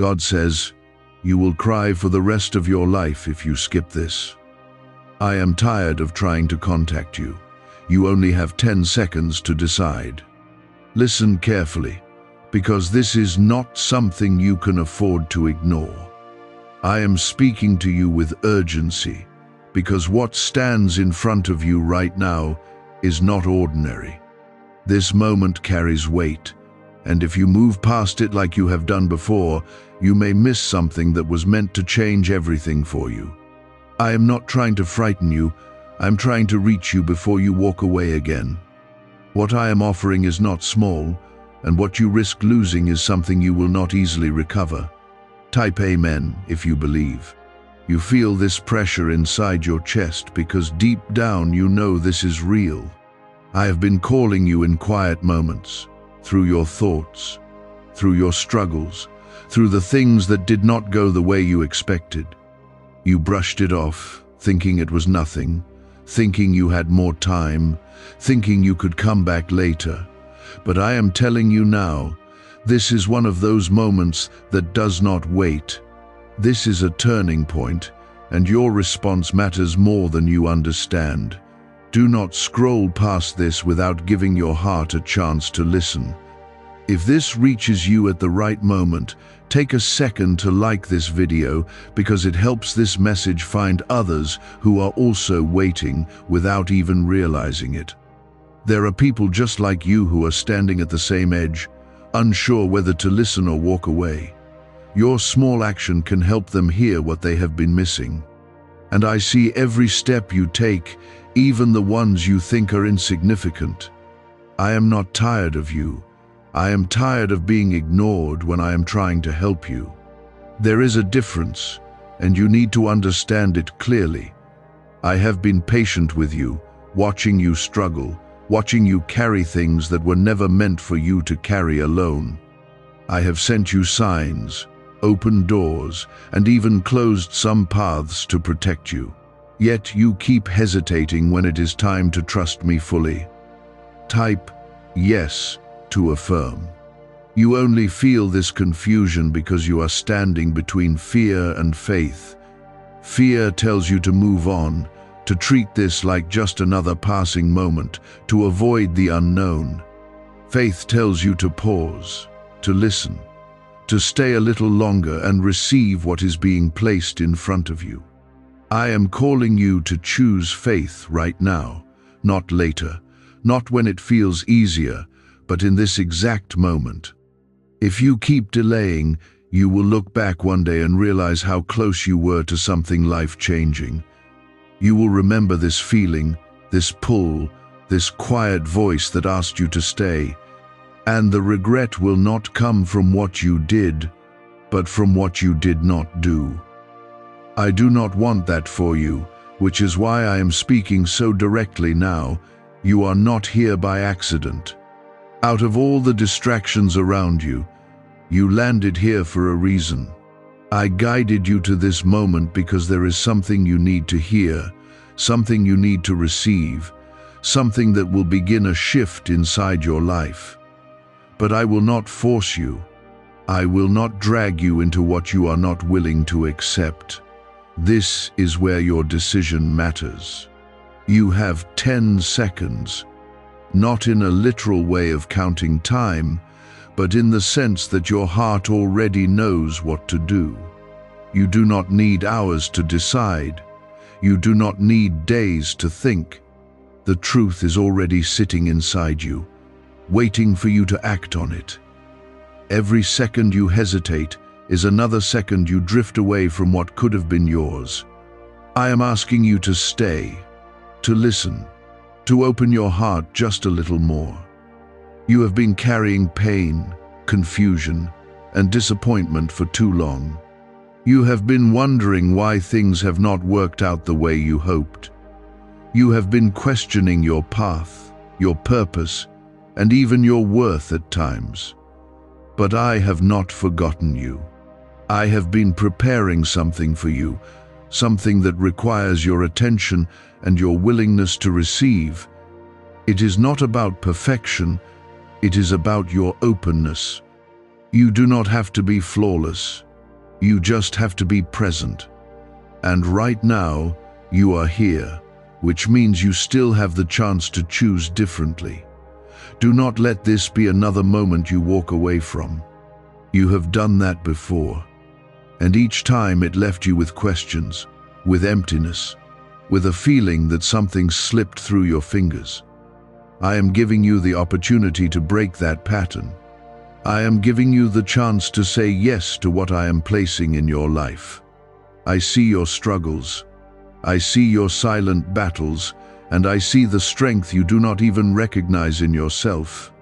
God says, "You will cry for the rest of your life if you skip this. I am tired of trying to contact you. You only have 10 seconds to decide." Listen carefully, because this is not something you can afford to ignore. I am speaking to you with urgency, because what stands in front of you right now is not ordinary. This moment carries weight, and if you move past it like you have done before, you may miss something that was meant to change everything for you. I am not trying to frighten you, I am trying to reach you before you walk away again. What I am offering is not small, and what you risk losing is something you will not easily recover. Type Amen if you believe. You feel this pressure inside your chest because deep down you know this is real. I have been calling you in quiet moments, through your thoughts, through your struggles, through the things that did not go the way you expected. You brushed it off, thinking it was nothing, thinking you had more time, thinking you could come back later. But I am telling you now, this is one of those moments that does not wait. This is a turning point, and your response matters more than you understand. Do not scroll past this without giving your heart a chance to listen. If this reaches you at the right moment, take a second to like this video because it helps this message find others who are also waiting without even realizing it. There are people just like you who are standing at the same edge, unsure whether to listen or walk away. Your small action can help them hear what they have been missing. And I see every step you take, even the ones you think are insignificant. I am not tired of you. I am tired of being ignored when I am trying to help you. There is a difference, and you need to understand it clearly. I have been patient with you, watching you struggle, watching you carry things that were never meant for you to carry alone. I have sent you signs, opened doors, and even closed some paths to protect you. Yet you keep hesitating when it is time to trust me fully. Type yes to affirm. You only feel this confusion because you are standing between fear and faith. Fear tells you to move on, to treat this like just another passing moment, to avoid the unknown. Faith tells you to pause, to listen, to stay a little longer and receive what is being placed in front of you. I am calling you to choose faith right now, not later, not when it feels easier, but in this exact moment. If you keep delaying, you will look back one day and realize how close you were to something life-changing. You will remember this feeling, this pull, this quiet voice that asked you to stay. And the regret will not come from what you did, but from what you did not do. I do not want that for you, which is why I am speaking so directly now. You are not here by accident. Out of all the distractions around you, you landed here for a reason. I guided you to this moment because there is something you need to hear, something you need to receive, something that will begin a shift inside your life. But I will not force you. I will not drag you into what you are not willing to accept. This is where your decision matters. You have 10 seconds, not in a literal way of counting time, but in the sense that your heart already knows what to do. You do not need hours to decide. You do not need days to think. The truth is already sitting inside you, waiting for you to act on it. Every second you hesitate is another second you drift away from what could have been yours. I am asking you to stay, to listen, to open your heart just a little more. You have been carrying pain, confusion, and disappointment for too long. You have been wondering why things have not worked out the way you hoped. You have been questioning your path, your purpose, and even your worth at times. But I have not forgotten you. I have been preparing something for you, something that requires your attention and your willingness to receive. It is not about perfection, it is about your openness. You do not have to be flawless. You just have to be present. And right now, you are here, which means you still have the chance to choose differently. Do not let this be another moment you walk away from. You have done that before, and each time it left you with questions, with emptiness, with a feeling that something slipped through your fingers. I am giving you the opportunity to break that pattern. I am giving you the chance to say yes to what I am placing in your life. I see your struggles. I see your silent battles, and I see the strength you do not even recognize in yourself.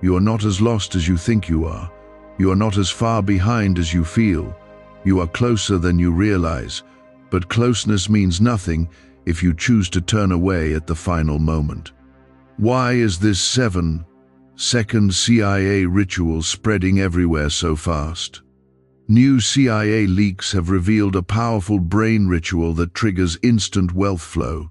You are not as lost as you think you are. You are not as far behind as you feel. You are closer than you realize, but closeness means nothing if you choose to turn away at the final moment. Why is this 7-second CIA ritual spreading everywhere so fast? New CIA leaks have revealed a powerful brain ritual that triggers instant wealth flow.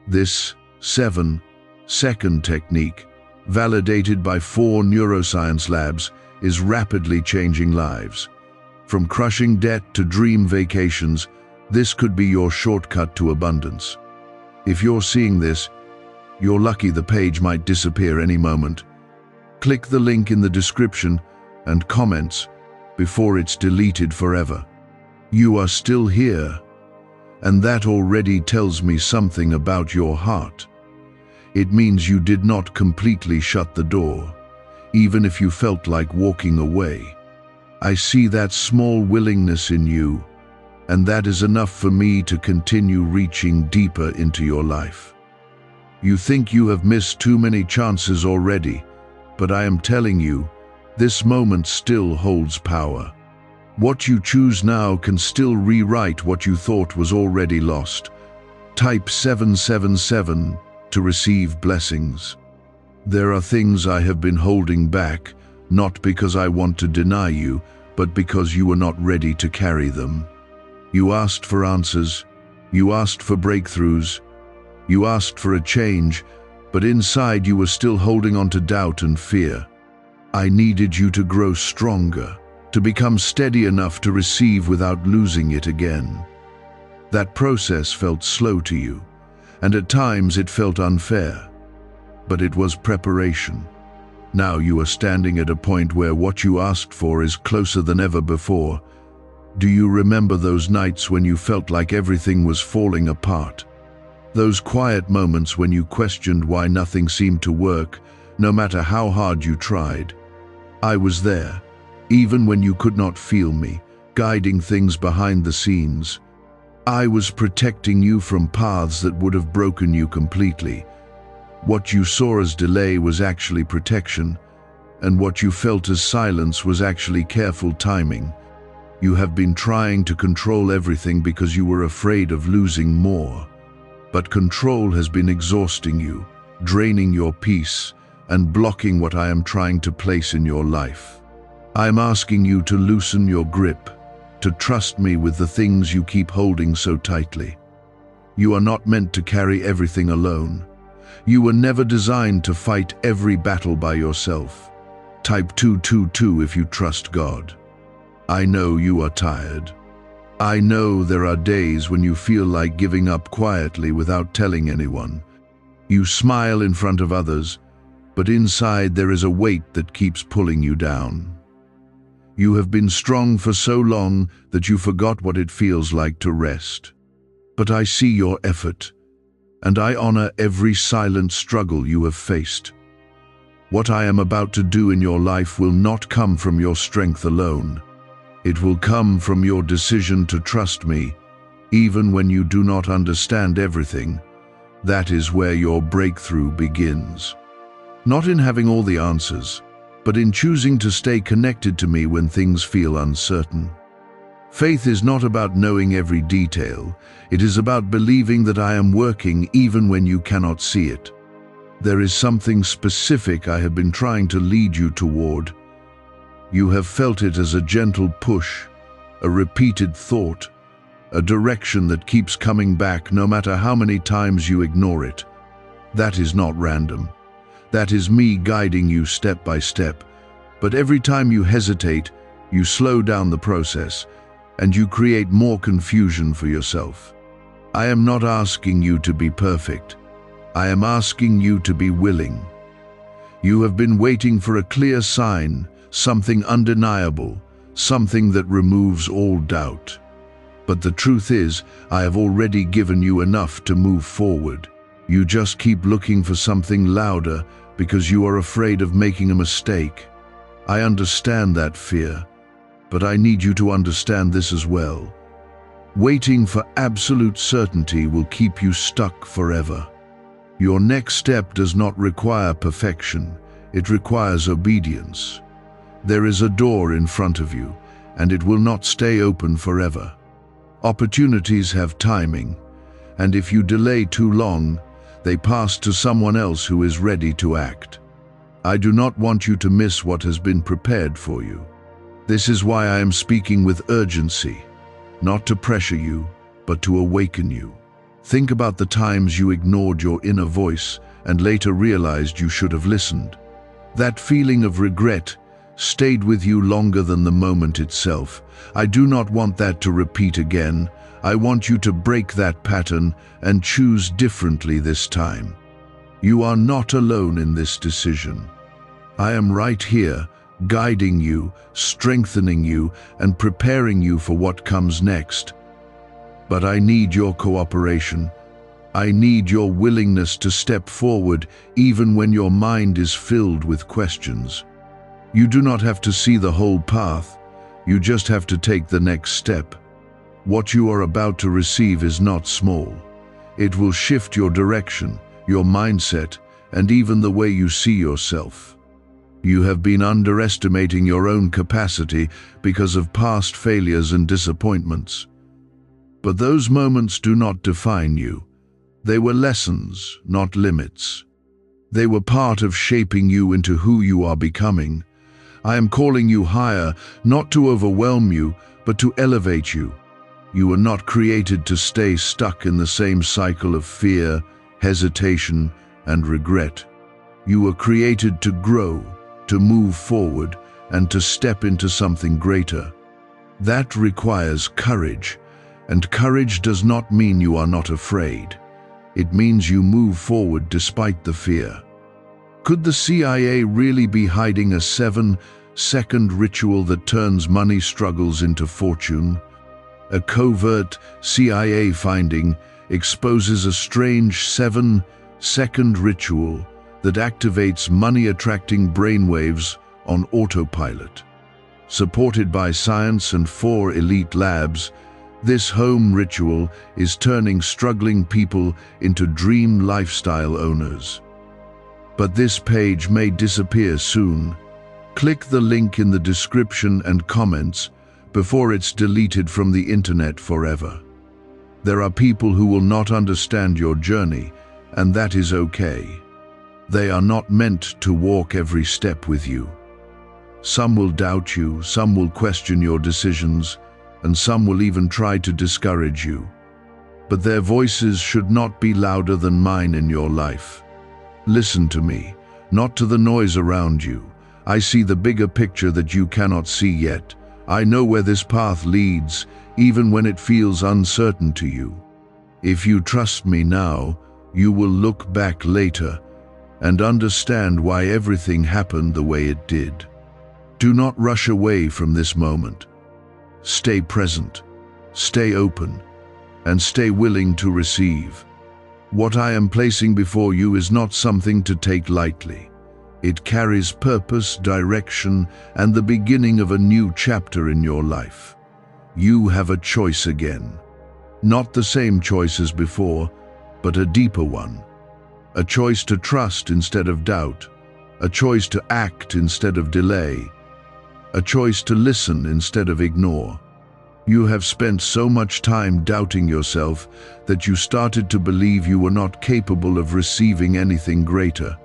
This 7-second technique, validated by 4 neuroscience labs, is rapidly changing lives. From crushing debt to dream vacations, this could be your shortcut to abundance. If you're seeing this, you're lucky. The page might disappear any moment. Click the link in the description and comments before it's deleted forever. You are still here, and that already tells me something about your heart. It means you did not completely shut the door, even if you felt like walking away. I see that small willingness in you, and that is enough for me to continue reaching deeper into your life. You think you have missed too many chances already, but I am telling you, this moment still holds power. What you choose now can still rewrite what you thought was already lost. Type 777 to receive blessings. There are things I have been holding back, not because I want to deny you, but because you were not ready to carry them. You asked for answers, you asked for breakthroughs, you asked for a change, but inside you were still holding on to doubt and fear. I needed you to grow stronger, to become steady enough to receive without losing it again. That process felt slow to you, and at times it felt unfair, but it was preparation. Now you are standing at a point where what you asked for is closer than ever before. Do you remember those nights when you felt like everything was falling apart? Those quiet moments when you questioned why nothing seemed to work, no matter how hard you tried. I was there, even when you could not feel me, guiding things behind the scenes. I was protecting you from paths that would have broken you completely. What you saw as delay was actually protection, and what you felt as silence was actually careful timing. You have been trying to control everything because you were afraid of losing more. But control has been exhausting you, draining your peace, and blocking what I am trying to place in your life. I am asking you to loosen your grip, to trust me with the things you keep holding so tightly. You are not meant to carry everything alone. You were never designed to fight every battle by yourself. Type 222 if you trust God. I know you are tired. I know there are days when you feel like giving up quietly without telling anyone. You smile in front of others, but inside there is a weight that keeps pulling you down. You have been strong for so long that you forgot what it feels like to rest. But I see your effort, and I honor every silent struggle you have faced. What I am about to do in your life will not come from your strength alone. It will come from your decision to trust me, even when you do not understand everything. That is where your breakthrough begins. Not in having all the answers, but in choosing to stay connected to me when things feel uncertain. Faith is not about knowing every detail. It is about believing that I am working even when you cannot see it. There is something specific I have been trying to lead you toward. You have felt it as a gentle push, a repeated thought, a direction that keeps coming back no matter how many times you ignore it. That is not random. That is me guiding you step by step. But every time you hesitate, you slow down the process. and you create more confusion for yourself. I am not asking you to be perfect. I am asking you to be willing. You have been waiting for a clear sign, something undeniable, something that removes all doubt. But the truth is, I have already given you enough to move forward. You just keep looking for something louder because you are afraid of making a mistake. I understand that fear, but I need you to understand this as well. Waiting for absolute certainty will keep you stuck forever. Your next step does not require perfection, it requires obedience. There is a door in front of you, and it will not stay open forever. Opportunities have timing, and if you delay too long, they pass to someone else who is ready to act. I do not want you to miss what has been prepared for you. This is why I am speaking with urgency, not to pressure you, but to awaken you. Think about the times you ignored your inner voice and later realized you should have listened. That feeling of regret stayed with you longer than the moment itself. I do not want that to repeat again. I want you to break that pattern and choose differently this time. You are not alone in this decision. I am right here, guiding you, strengthening you, and preparing you for what comes next. But I need your cooperation. I need your willingness to step forward even when your mind is filled with questions. You do not have to see the whole path. You just have to take the next step. What you are about to receive is not small. It will shift your direction, your mindset, and even the way you see yourself. You have been underestimating your own capacity because of past failures and disappointments. But those moments do not define you. They were lessons, not limits. They were part of shaping you into who you are becoming. I am calling you higher, not to overwhelm you, but to elevate you. You were not created to stay stuck in the same cycle of fear, hesitation, and regret. You were created to grow, to move forward, and to step into something greater. That requires courage, and courage does not mean you are not afraid. It means you move forward despite the fear. Could the CIA really be hiding a 7-second ritual that turns money struggles into fortune? A covert CIA finding exposes a strange 7-second ritual that activates money-attracting brainwaves on autopilot. Supported by science and 4 elite labs, this home ritual is turning struggling people into dream lifestyle owners. But this page may disappear soon. Click the link in the description and comments before it's deleted from the internet forever. There are people who will not understand your journey, and that is okay. They are not meant to walk every step with you. Some will doubt you, some will question your decisions, and some will even try to discourage you. But their voices should not be louder than mine in your life. Listen to me, not to the noise around you. I see the bigger picture that you cannot see yet. I know where this path leads, even when it feels uncertain to you. If you trust me now, you will look back later and understand why everything happened the way it did. Do not rush away from this moment. Stay present, stay open, and stay willing to receive. What I am placing before you is not something to take lightly. It carries purpose, direction, and the beginning of a new chapter in your life. You have a choice again. Not the same choice as before, but a deeper one. A choice to trust instead of doubt. A choice to act instead of delay. A choice to listen instead of ignore. You have spent so much time doubting yourself that you started to believe you were not capable of receiving anything greater.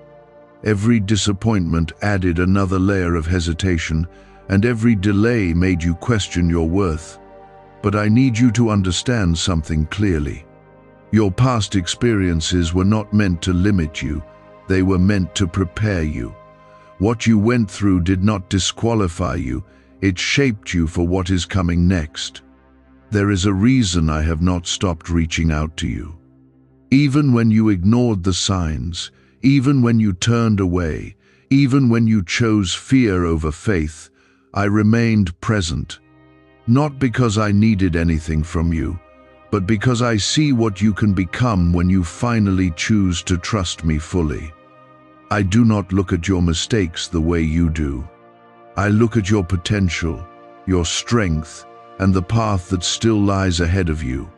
Every disappointment added another layer of hesitation, and every delay made you question your worth. But I need you to understand something clearly. Your past experiences were not meant to limit you, they were meant to prepare you. What you went through did not disqualify you, it shaped you for what is coming next. There is a reason I have not stopped reaching out to you. Even when you ignored the signs, even when you turned away, even when you chose fear over faith, I remained present. Not because I needed anything from you, but because I see what you can become when you finally choose to trust me fully. I do not look at your mistakes the way you do. I look at your potential, your strength, and the path that still lies ahead of you.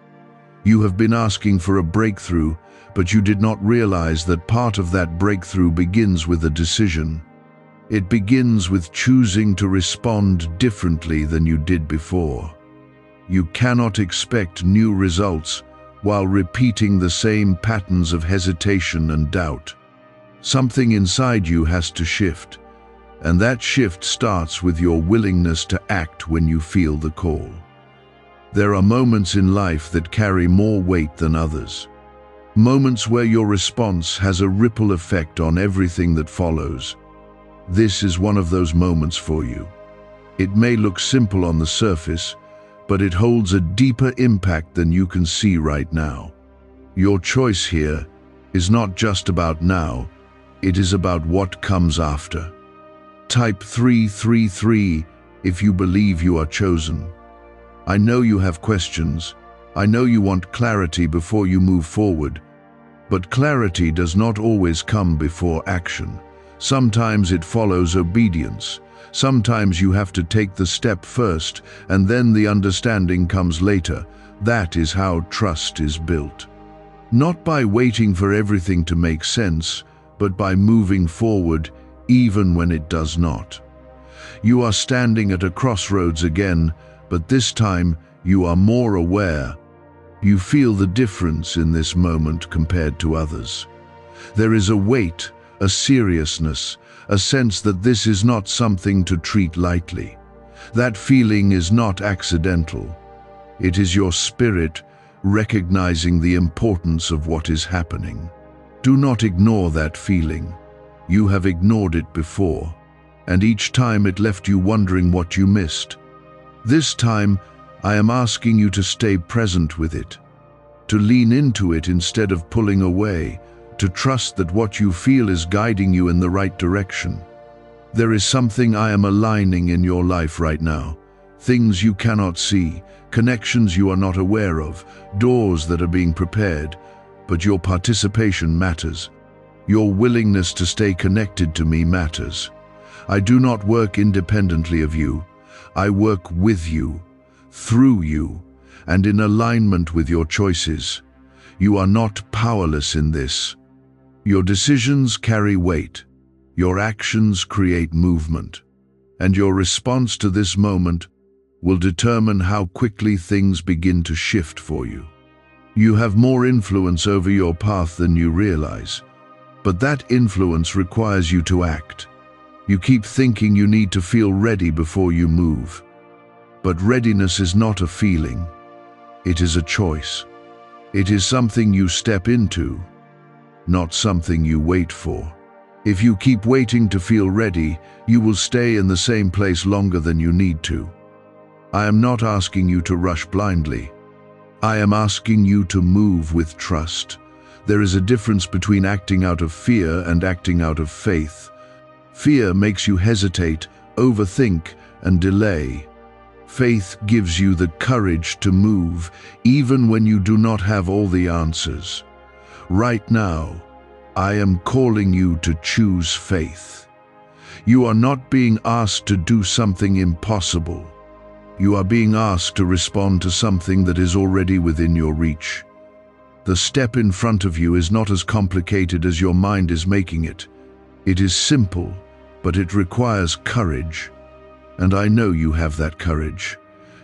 You have been asking for a breakthrough, but you did not realize that part of that breakthrough begins with a decision. It begins with choosing to respond differently than you did before. You cannot expect new results while repeating the same patterns of hesitation and doubt. Something inside you has to shift, and that shift starts with your willingness to act when you feel the call. There are moments in life that carry more weight than others. Moments where your response has a ripple effect on everything that follows. This is one of those moments for you. It may look simple on the surface, but it holds a deeper impact than you can see right now. Your choice here is not just about now, it is about what comes after. Type 333 if you believe you are chosen. I know you have questions. I know you want clarity before you move forward. But clarity does not always come before action. Sometimes it follows obedience. Sometimes you have to take the step first, and then the understanding comes later. That is how trust is built. Not by waiting for everything to make sense, but by moving forward even when it does not. You are standing at a crossroads again, but this time you are more aware. You feel the difference in this moment compared to others. There is a weight, a seriousness, a sense that this is not something to treat lightly. That feeling is not accidental. It is your spirit recognizing the importance of what is happening. Do not ignore that feeling. You have ignored it before, and each time it left you wondering what you missed. This time, I am asking you to stay present with it, to lean into it instead of pulling away, to trust that what you feel is guiding you in the right direction. There is something I am aligning in your life right now. Things you cannot see, connections you are not aware of, doors that are being prepared, but your participation matters. Your willingness to stay connected to me matters. I do not work independently of you. I work with you, through you, and in alignment with your choices. You are not powerless in this. Your decisions carry weight. Your actions create movement. And your response to this moment will determine how quickly things begin to shift for you. You have more influence over your path than you realize, but that influence requires you to act. You keep thinking you need to feel ready before you move. But readiness is not a feeling. It is a choice. It is something you step into, not something you wait for. If you keep waiting to feel ready, you will stay in the same place longer than you need to. I am not asking you to rush blindly. I am asking you to move with trust. There is a difference between acting out of fear and acting out of faith. Fear makes you hesitate, overthink, and delay. Faith gives you the courage to move, even when you do not have all the answers. Right now, I am calling you to choose faith. You are not being asked to do something impossible. You are being asked to respond to something that is already within your reach. The step in front of you is not as complicated as your mind is making it. It is simple, but it requires courage. And I know you have that courage.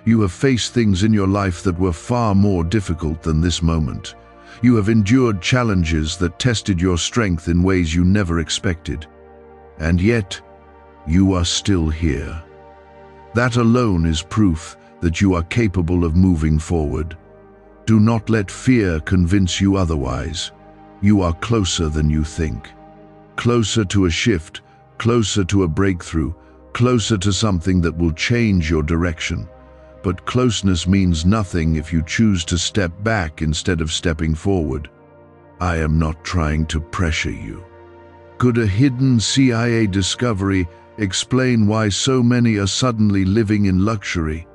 You have faced things in your life that were far more difficult than this moment. You have endured challenges that tested your strength in ways you never expected. And yet, you are still here. That alone is proof that you are capable of moving forward. Do not let fear convince you otherwise. You are closer than you think. Closer to a shift, closer to a breakthrough, closer to something that will change your direction. but closeness means nothing if you choose to step back instead of stepping forward. I am not trying to pressure you. Could a hidden CIA discovery explain why so many are suddenly living in luxury?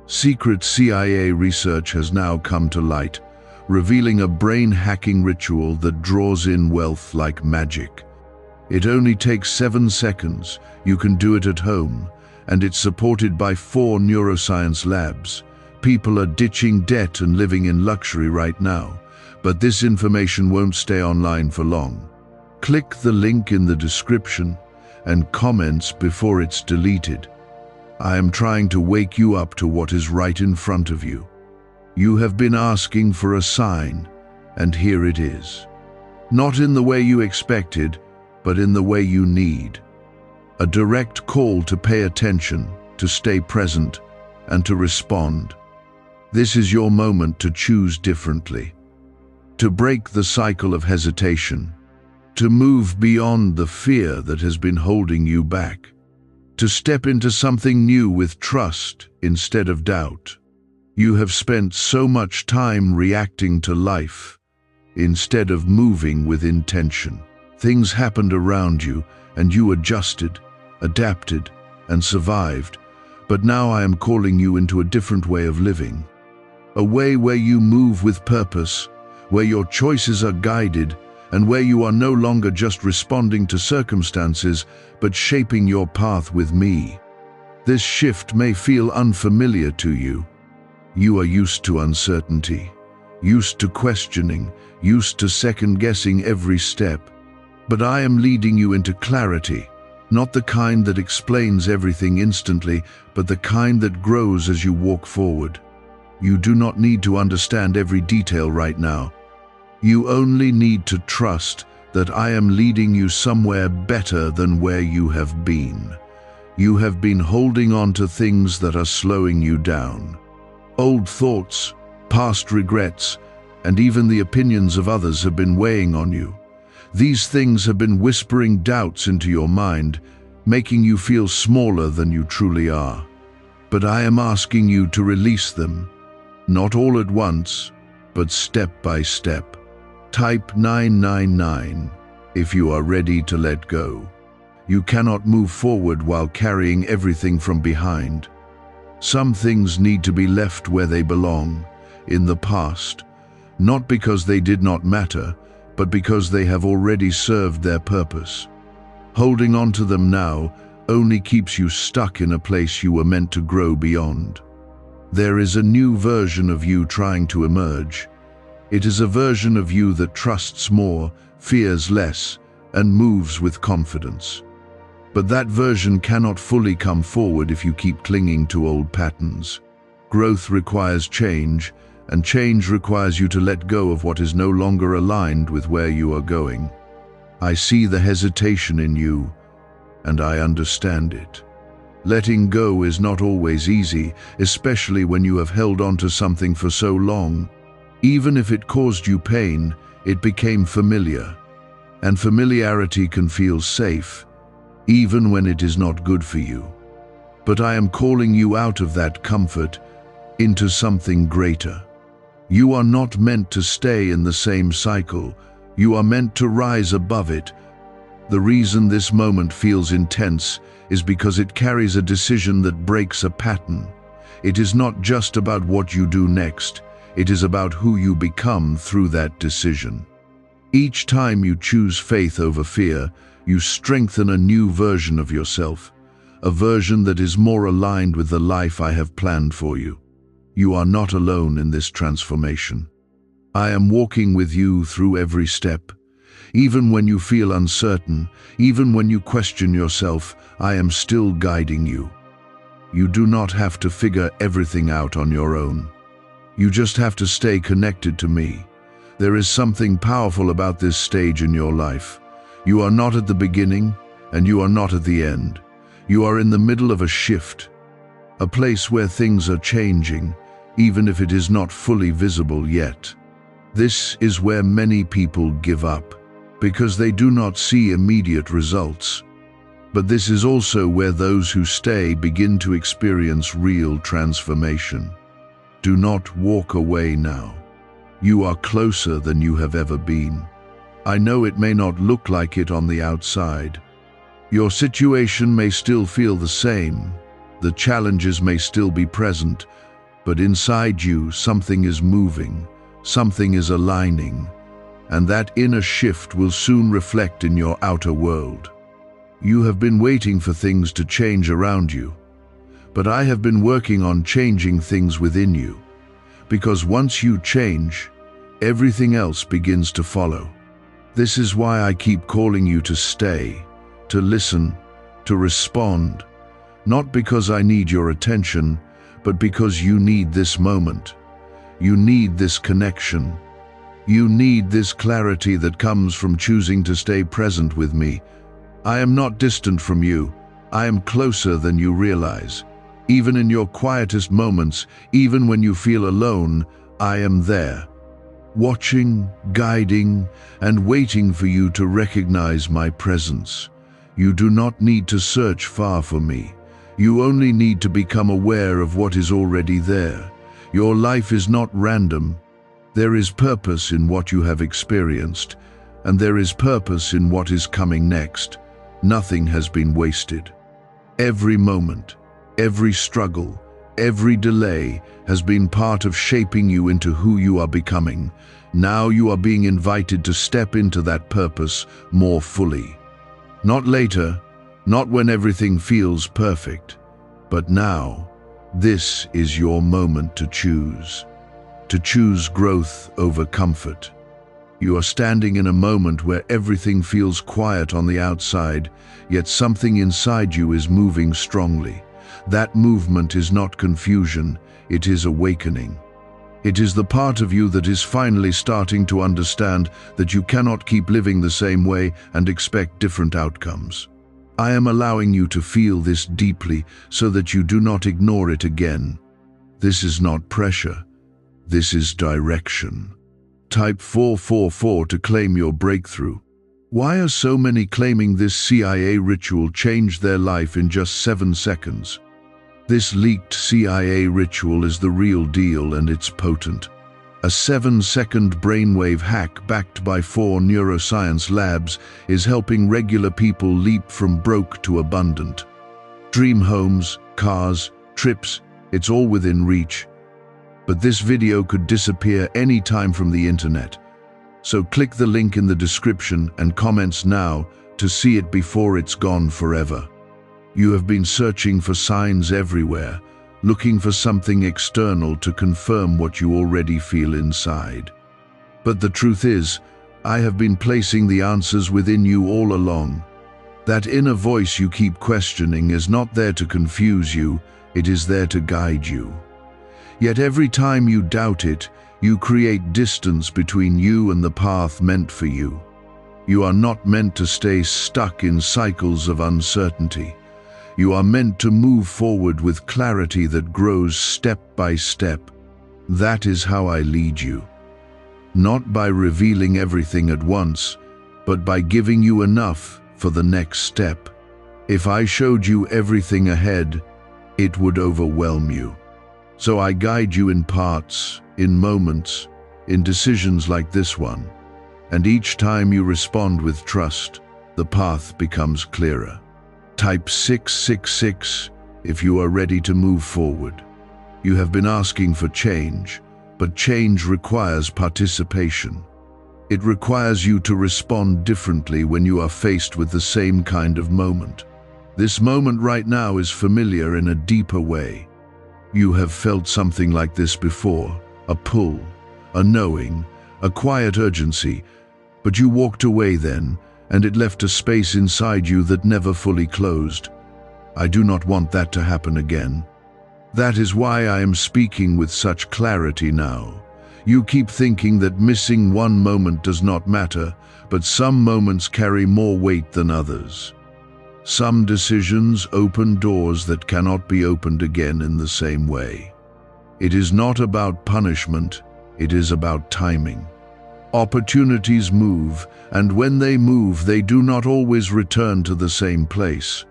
Secret CIA research has now come to light, revealing a brain-hacking ritual that draws in wealth like magic. It only takes 7 seconds, you can do it at home, and it's supported by 4 neuroscience labs. People are ditching debt and living in luxury right now, but this information won't stay online for long. Click the link in the description and comments before it's deleted. I am trying to wake you up to what is right in front of you. You have been asking for a sign, and here it is. Not in the way you expected, but in the way you need. A direct call to pay attention, to stay present, and to respond. This is your moment to choose differently, to break the cycle of hesitation, to move beyond the fear that has been holding you back, to step into something new with trust instead of doubt. You have spent so much time reacting to life instead of moving with intention. Things happened around you and you adjusted, adapted, and survived. But now I am calling you into a different way of living. A way where you move with purpose, where your choices are guided, and where you are no longer just responding to circumstances, but shaping your path with me. This shift may feel unfamiliar to you. You are used to uncertainty, used to questioning, used to second-guessing every step. But I am leading you into clarity, not the kind that explains everything instantly, but the kind that grows as you walk forward. You do not need to understand every detail right now. You only need to trust that I am leading you somewhere better than where you have been. You have been holding on to things that are slowing you down. Old thoughts, past regrets, and even the opinions of others have been weighing on you. These things have been whispering doubts into your mind, making you feel smaller than you truly are. But I am asking you to release them, not all at once, but step by step. Type 999 if you are ready to let go. You cannot move forward while carrying everything from behind. Some things need to be left where they belong, in the past, not because they did not matter, but because they have already served their purpose. Holding on to them now only keeps you stuck in a place you were meant to grow beyond. There is a new version of you trying to emerge. It is a version of you that trusts more, fears less, and moves with confidence. But that version cannot fully come forward if you keep clinging to old patterns. Growth requires change, and change requires you to let go of what is no longer aligned with where you are going. I see the hesitation in you, and I understand it. Letting go is not always easy, especially when you have held on to something for so long. Even if it caused you pain, it became familiar. And familiarity can feel safe, even when it is not good for you. But I am calling you out of that comfort into something greater. You are not meant to stay in the same cycle. You are meant to rise above it. The reason this moment feels intense is because it carries a decision that breaks a pattern. It is not just about what you do next. It is about who you become through that decision. Each time you choose faith over fear, you strengthen a new version of yourself, a version that is more aligned with the life I have planned for you. You are not alone in this transformation. I am walking with you through every step. Even when you feel uncertain, even when you question yourself, I am still guiding you. You do not have to figure everything out on your own. You just have to stay connected to me. There is something powerful about this stage in your life. You are not at the beginning, and you are not at the end. You are in the middle of a shift, a place where things are changing, even if it is not fully visible yet. This is where many people give up, because they do not see immediate results. But this is also where those who stay begin to experience real transformation. Do not walk away now. You are closer than you have ever been. I know it may not look like it on the outside. Your situation may still feel the same. The challenges may still be present, but inside you something is moving, something is aligning, and that inner shift will soon reflect in your outer world. You have been waiting for things to change around you, but I have been working on changing things within you, because once you change, everything else begins to follow. This is why I keep calling you to stay, to listen, to respond, not because I need your attention, but because you need this moment. You need this connection. You need this clarity that comes from choosing to stay present with me. I am not distant from you. I am closer than you realize. Even in your quietest moments, even when you feel alone, I am there, watching, guiding, and waiting for you to recognize my presence. You do not need to search far for me. You only need to become aware of what is already there. Your life is not random. There is purpose in what you have experienced, and there is purpose in what is coming next. Nothing has been wasted. Every moment, every struggle, every delay has been part of shaping you into who you are becoming. Now you are being invited to step into that purpose more fully. Not later, not when everything feels perfect, but now. This is your moment to choose growth over comfort. You are standing in a moment where everything feels quiet on the outside, yet something inside you is moving strongly. That movement is not confusion, it is awakening. It is the part of you that is finally starting to understand that you cannot keep living the same way and expect different outcomes. I am allowing you to feel this deeply so that you do not ignore it again. This is not pressure. This is direction. Type 444 to claim your breakthrough. Why are so many claiming this CIA ritual changed their life in just 7 seconds? This leaked CIA ritual is the real deal, and it's potent. A 7-second brainwave hack backed by 4 neuroscience labs is helping regular people leap from broke to abundant. Dream homes, cars, trips, it's all within reach. But this video could disappear any time from the internet. So click the link in the description and comments now to see it before it's gone forever. You have been searching for signs everywhere, looking for something external to confirm what you already feel inside. But the truth is, I have been placing the answers within you all along. That inner voice you keep questioning is not there to confuse you, it is there to guide you. Yet every time you doubt it, you create distance between you and the path meant for you. You are not meant to stay stuck in cycles of uncertainty. You are meant to move forward with clarity that grows step by step. That is how I lead you. Not by revealing everything at once, but by giving you enough for the next step. If I showed you everything ahead, it would overwhelm you. So I guide you in parts, in moments, in decisions like this one. And each time you respond with trust, the path becomes clearer. Type 666 if you are ready to move forward. You have been asking for change, but change requires participation. It requires you to respond differently when you are faced with the same kind of moment. This moment right now is familiar in a deeper way. You have felt something like this before, a pull, a knowing, a quiet urgency, but you walked away then, and it left a space inside you that never fully closed. I do not want that to happen again. That is why I am speaking with such clarity now. You keep thinking that missing one moment does not matter, but some moments carry more weight than others. Some decisions open doors that cannot be opened again in the same way. It is not about punishment, it is about timing. Opportunities move, and when they move, they do not always return to the same place.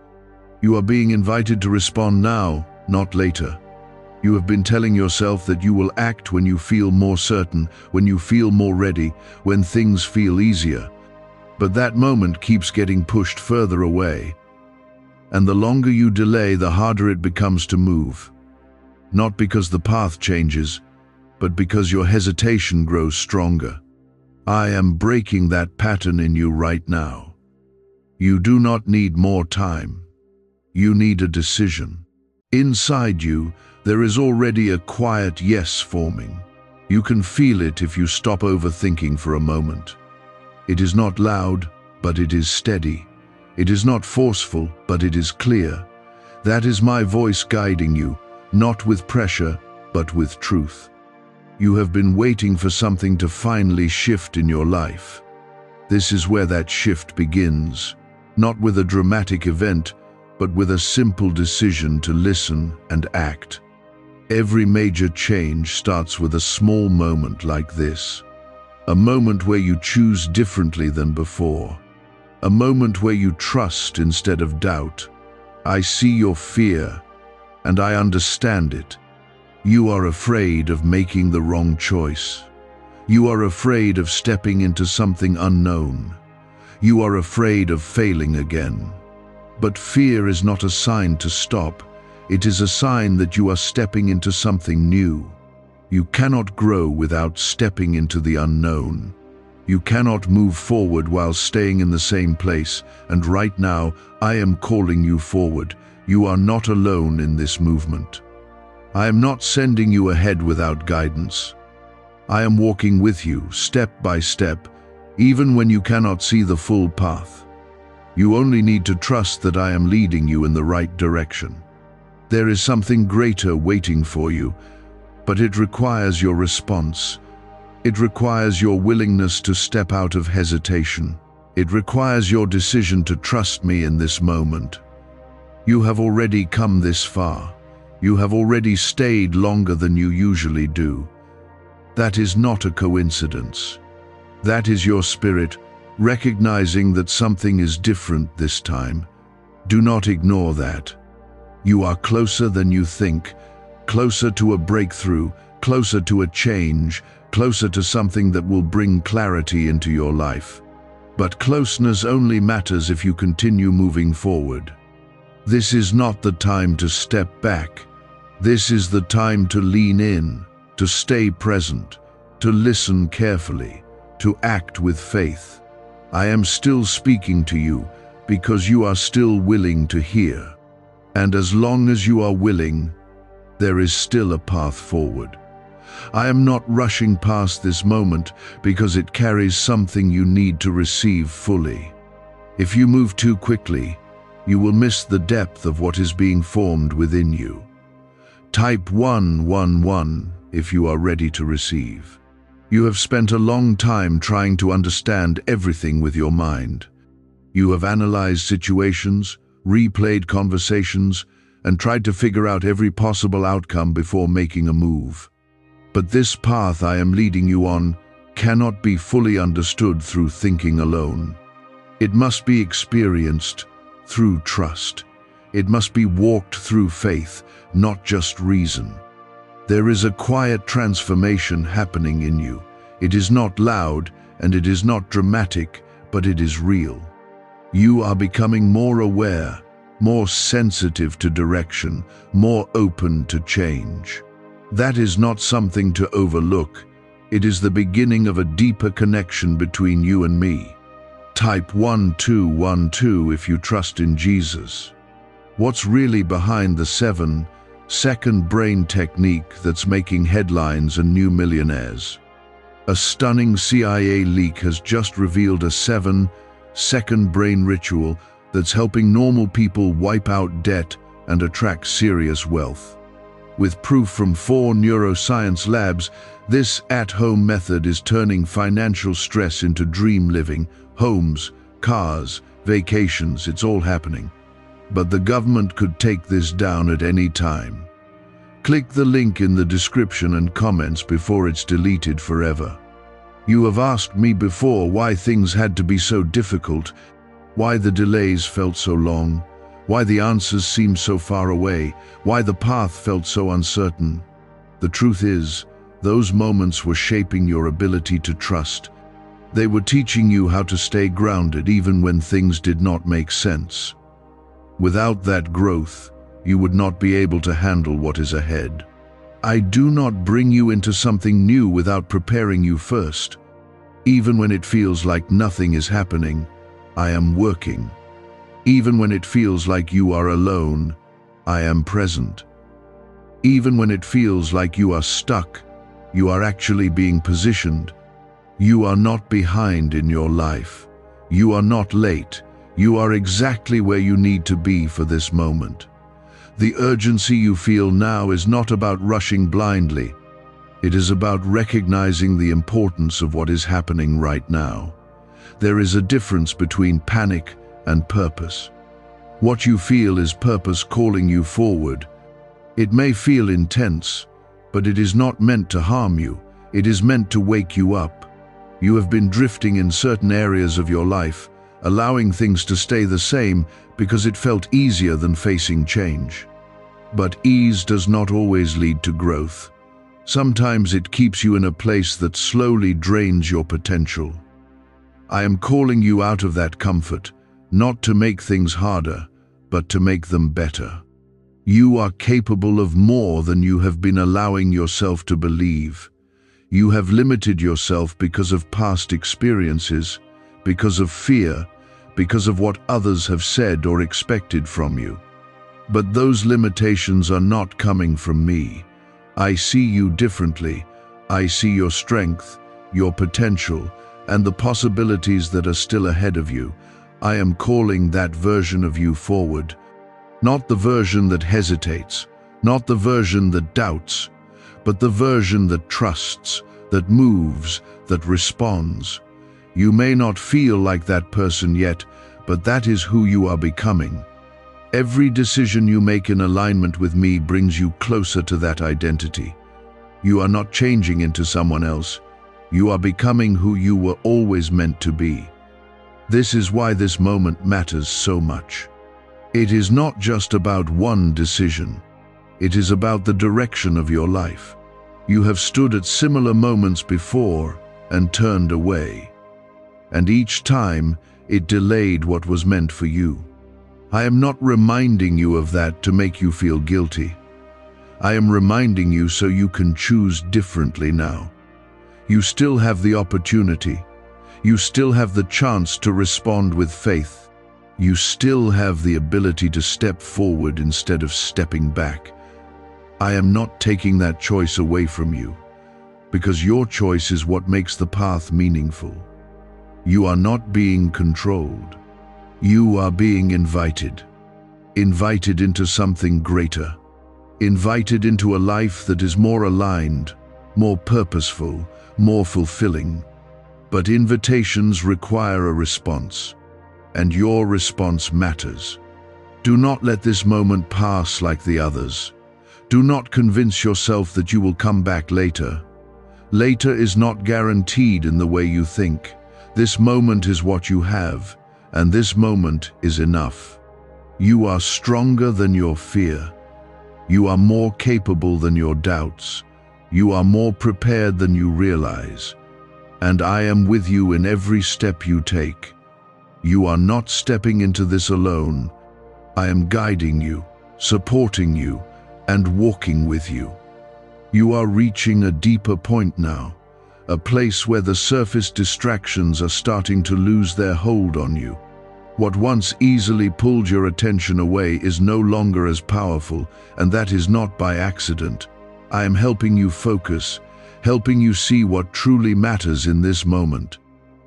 You are being invited to respond now, not later. You have been telling yourself that you will act when you feel more certain, when you feel more ready, when things feel easier. But that moment keeps getting pushed further away. And the longer you delay, the harder it becomes to move. Not because the path changes, but because your hesitation grows stronger. I am breaking that pattern in you right now. You do not need more time. You need a decision. Inside you, there is already a quiet yes forming. You can feel it if you stop overthinking for a moment. It is not loud, but it is steady. It is not forceful, but it is clear. That is my voice guiding you, not with pressure, but with truth. You have been waiting for something to finally shift in your life. This is where that shift begins, not with a dramatic event, but with a simple decision to listen and act. Every major change starts with a small moment like this. A moment where you choose differently than before. A moment where you trust instead of doubt. I see your fear, and I understand it. You are afraid of making the wrong choice. You are afraid of stepping into something unknown. You are afraid of failing again. But fear is not a sign to stop. It is a sign that you are stepping into something new. You cannot grow without stepping into the unknown. You cannot move forward while staying in the same place, and right now, I am calling you forward. You are not alone in this movement. I am not sending you ahead without guidance. I am walking with you, step by step, even when you cannot see the full path. You only need to trust that I am leading you in the right direction. There is something greater waiting for you, but it requires your response. It requires your willingness to step out of hesitation. It requires your decision to trust me in this moment. You have already come this far. You have already stayed longer than you usually do. That is not a coincidence. That is your spirit, recognizing that something is different this time. Do not ignore that. You are closer than you think, closer to a breakthrough, closer to a change, closer to something that will bring clarity into your life. But closeness only matters if you continue moving forward. This is not the time to step back. This is the time to lean in, to stay present, to listen carefully, to act with faith. I am still speaking to you because you are still willing to hear. And as long as you are willing, there is still a path forward. I am not rushing past this moment because it carries something you need to receive fully. If you move too quickly, you will miss the depth of what is being formed within you. Type 111 if you are ready to receive. You have spent a long time trying to understand everything with your mind. You have analyzed situations, replayed conversations, and tried to figure out every possible outcome before making a move. But this path I am leading you on cannot be fully understood through thinking alone. It must be experienced through trust. It must be walked through faith, not just reason. There is a quiet transformation happening in you. It is not loud and it is not dramatic, but it is real. You are becoming more aware, more sensitive to direction, more open to change. That is not something to overlook. It is the beginning of a deeper connection between you and me. Type 1212 if you trust in Jesus. What's really behind the 7-second brain technique that's making headlines and new millionaires? A stunning CIA leak has just revealed a 7-second brain ritual that's helping normal people wipe out debt and attract serious wealth. With proof from 4 neuroscience labs, this at-home method is turning financial stress into dream living, homes, cars, vacations, it's all happening. But the government could take this down at any time. Click the link in the description and comments before it's deleted forever. You have asked me before why things had to be so difficult, why the delays felt so long, why the answers seemed so far away, why the path felt so uncertain. The truth is, those moments were shaping your ability to trust. They were teaching you how to stay grounded even when things did not make sense. Without that growth, you would not be able to handle what is ahead. I do not bring you into something new without preparing you first. Even when it feels like nothing is happening, I am working. Even when it feels like you are alone, I am present. Even when it feels like you are stuck, you are actually being positioned. You are not behind in your life. You are not late. You are exactly where you need to be for this moment. The urgency you feel now is not about rushing blindly. It is about recognizing the importance of what is happening right now. There is a difference between panic and purpose. What you feel is purpose calling you forward. It may feel intense, but it is not meant to harm you. It is meant to wake you up. You have been drifting in certain areas of your life, allowing things to stay the same because it felt easier than facing change. But ease does not always lead to growth. Sometimes it keeps you in a place that slowly drains your potential. I am calling you out of that comfort, not to make things harder, but to make them better. You are capable of more than you have been allowing yourself to believe. You have limited yourself because of past experiences, because of fear, because of what others have said or expected from you. But those limitations are not coming from me. I see you differently. I see your strength, your potential, and the possibilities that are still ahead of you. I am calling that version of you forward. Not the version that hesitates, not the version that doubts, but the version that trusts, that moves, that responds. You may not feel like that person yet, but that is who you are becoming. Every decision you make in alignment with me brings you closer to that identity. You are not changing into someone else. You are becoming who you were always meant to be. This is why this moment matters so much. It is not just about one decision. It is about the direction of your life. You have stood at similar moments before and turned away. And each time, it delayed what was meant for you. I am not reminding you of that to make you feel guilty. I am reminding you so you can choose differently now. You still have the opportunity. You still have the chance to respond with faith. You still have the ability to step forward instead of stepping back. I am not taking that choice away from you, because your choice is what makes the path meaningful. You are not being controlled. You are being invited. Invited into something greater. Invited into a life that is more aligned, more purposeful, more fulfilling. But invitations require a response, and your response matters. Do not let this moment pass like the others. Do not convince yourself that you will come back later. Later is not guaranteed in the way you think. This moment is what you have, and this moment is enough. You are stronger than your fear. You are more capable than your doubts. You are more prepared than you realize. And I am with you in every step you take. You are not stepping into this alone. I am guiding you, supporting you, and walking with you. You are reaching a deeper point now, a place where the surface distractions are starting to lose their hold on you. What once easily pulled your attention away is no longer as powerful, and that is not by accident. I am helping you focus, helping you see what truly matters in this moment.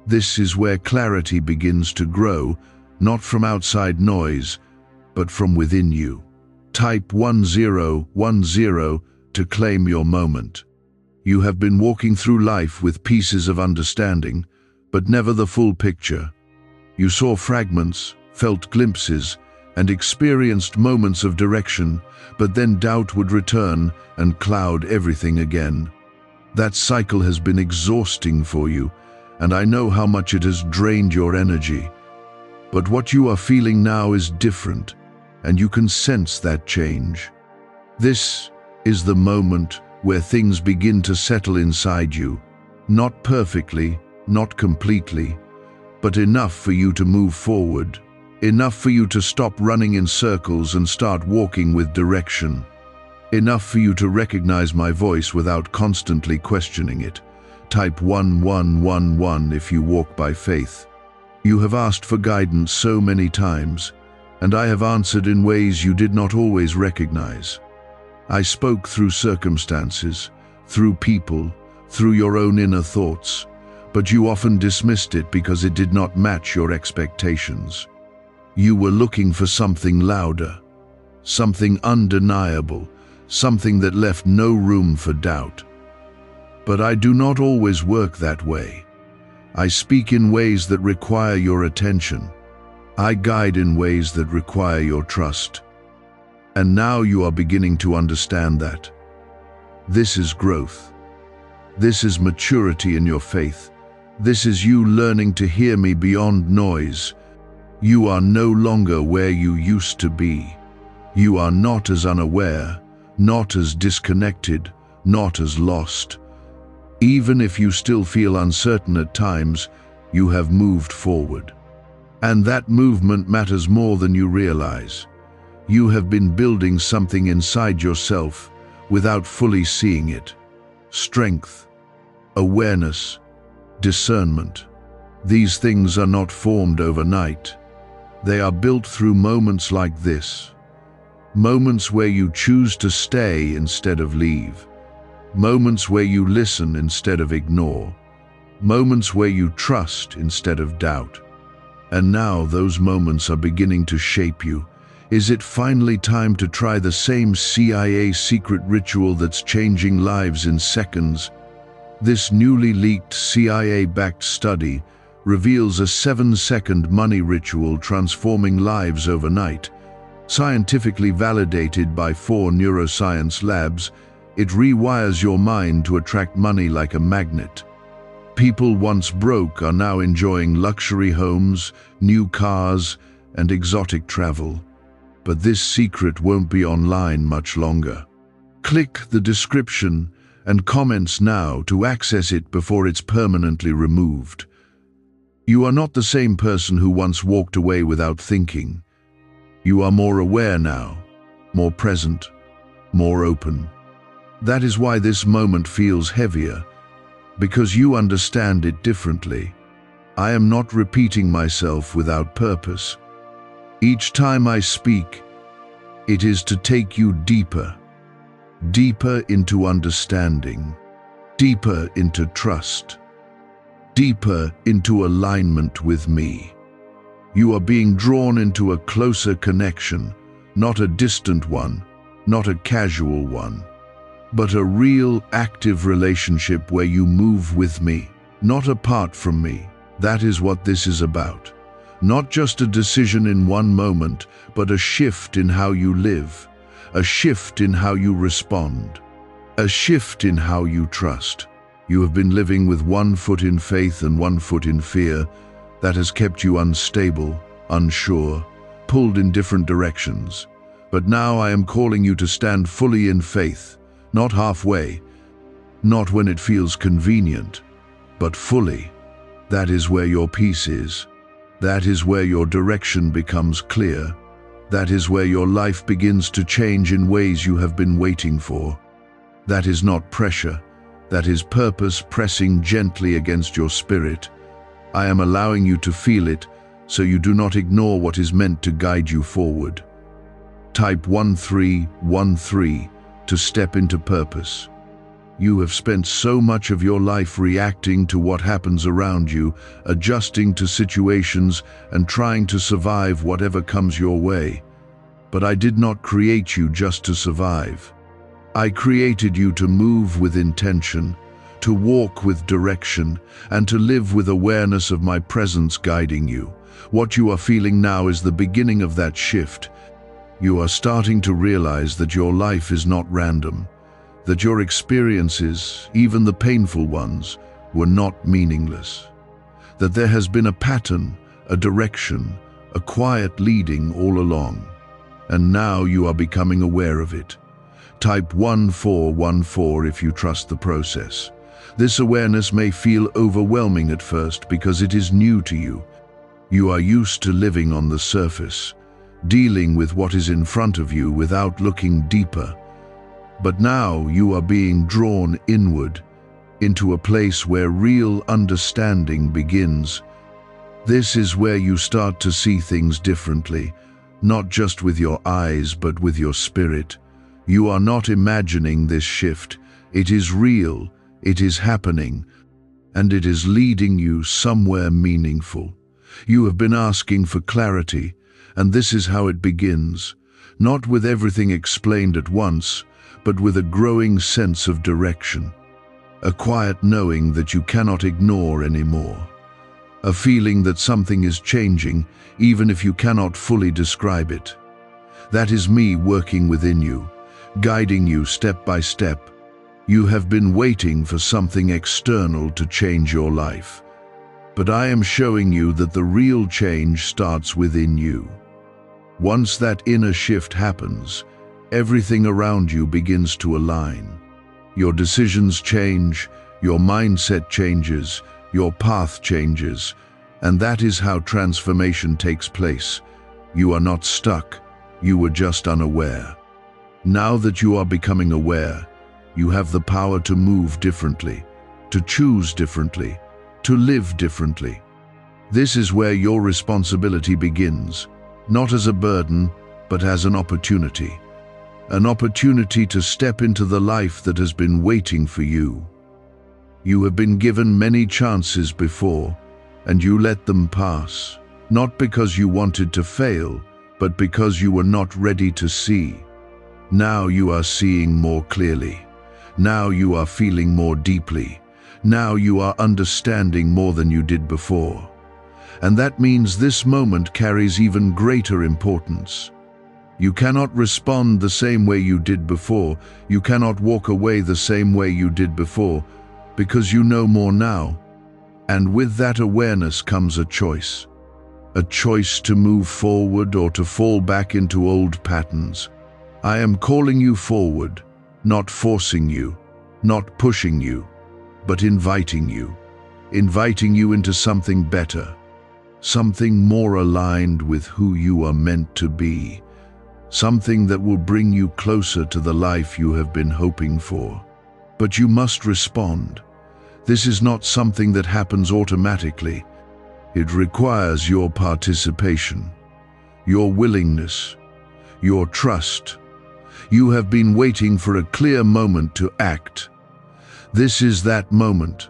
This is where clarity begins to grow, not from outside noise, but from within you. Type 1010 to claim your moment. You have been walking through life with pieces of understanding, but never the full picture. You saw fragments, felt glimpses, and experienced moments of direction, but then doubt would return and cloud everything again. That cycle has been exhausting for you, and I know how much it has drained your energy. But what you are feeling now is different, and you can sense that change. This is the moment where things begin to settle inside you. Not perfectly, not completely, but enough for you to move forward. Enough for you to stop running in circles and start walking with direction. Enough for you to recognize my voice without constantly questioning it. Type 1111 if you walk by faith. You have asked for guidance so many times, and I have answered in ways you did not always recognize. I spoke through circumstances, through people, through your own inner thoughts, but you often dismissed it because it did not match your expectations. You were looking for something louder, something undeniable, something that left no room for doubt. But I do not always work that way. I speak in ways that require your attention. I guide in ways that require your trust. And now you are beginning to understand that. This is growth. This is maturity in your faith. This is you learning to hear me beyond noise. You are no longer where you used to be. You are not as unaware, not as disconnected, not as lost. Even if you still feel uncertain at times, you have moved forward. And that movement matters more than you realize. You have been building something inside yourself without fully seeing it. Strength, awareness, discernment. These things are not formed overnight. They are built through moments like this. Moments where you choose to stay instead of leave. Moments where you listen instead of ignore. Moments where you trust instead of doubt. And now those moments are beginning to shape you. Is it finally time to try the same CIA secret ritual that's changing lives in seconds? This newly leaked CIA-backed study reveals a 7-second money ritual transforming lives overnight. Scientifically validated by 4 neuroscience labs, it rewires your mind to attract money like a magnet. People once broke are now enjoying luxury homes, new cars, and exotic travel. But this secret won't be online much longer. Click the description and comments now to access it before it's permanently removed. You are not the same person who once walked away without thinking. You are more aware now, more present, more open. That is why this moment feels heavier, because you understand it differently. I am not repeating myself without purpose. Each time I speak, it is to take you deeper, deeper into understanding, deeper into trust, deeper into alignment with me. You are being drawn into a closer connection, not a distant one, not a casual one, but a real, active relationship where you move with me, not apart from me. That is what this is about. Not just a decision in one moment, but a shift in how you live, a shift in how you respond, a shift in how you trust. You have been living with one foot in faith and one foot in fear. That has kept you unstable, unsure, pulled in different directions. But now I am calling you to stand fully in faith, not halfway, not when it feels convenient, but fully. That is where your peace is. That is where your direction becomes clear. That is where your life begins to change in ways you have been waiting for. That is not pressure. That is purpose pressing gently against your spirit. I am allowing you to feel it, so you do not ignore what is meant to guide you forward. Type 1313 to step into purpose. You have spent so much of your life reacting to what happens around you, adjusting to situations and trying to survive whatever comes your way. But I did not create you just to survive. I created you to move with intention, to walk with direction, and to live with awareness of my presence guiding you. What you are feeling now is the beginning of that shift. You are starting to realize that your life is not random. that your experiences, even the painful ones, were not meaningless, that there has been a pattern, a direction, a quiet leading all along, and now you are becoming aware of it. Type 1414 if you trust the process. This awareness may feel overwhelming at first because it is new to you. You are used to living on the surface, dealing with what is in front of you without looking deeper. But now you are being drawn inward, into a place where real understanding begins. This is where you start to see things differently, not just with your eyes but with your spirit. You are not imagining this shift. It is real, it is happening, and it is leading you somewhere meaningful. You have been asking for clarity, and this is how it begins, not with everything explained at once, but with a growing sense of direction, a quiet knowing that you cannot ignore anymore, a feeling that something is changing, even if you cannot fully describe it. That is me working within you, guiding you step by step. You have been waiting for something external to change your life, but I am showing you that the real change starts within you. Once that inner shift happens, everything around you begins to align. Your decisions change, your mindset changes, your path changes, and that is how transformation takes place. You are not stuck, you were just unaware. Now that you are becoming aware, you have the power to move differently, to choose differently, to live differently. This is where your responsibility begins, not as a burden, but as an opportunity. An opportunity to step into the life that has been waiting for you. You have been given many chances before, and you let them pass, not because you wanted to fail, but because you were not ready to see. Now you are seeing more clearly. Now you are feeling more deeply. Now you are understanding more than you did before. And that means this moment carries even greater importance. You cannot respond the same way you did before. You cannot walk away the same way you did before, because you know more now. And with that awareness comes a choice. A choice to move forward or to fall back into old patterns. I am calling you forward, not forcing you, not pushing you, but inviting you into something better, something more aligned with who you are meant to be, something that will bring you closer to the life you have been hoping for. But you must respond. This is not something that happens automatically. It requires your participation, your willingness, your trust. You have been waiting for a clear moment to act. This is that moment.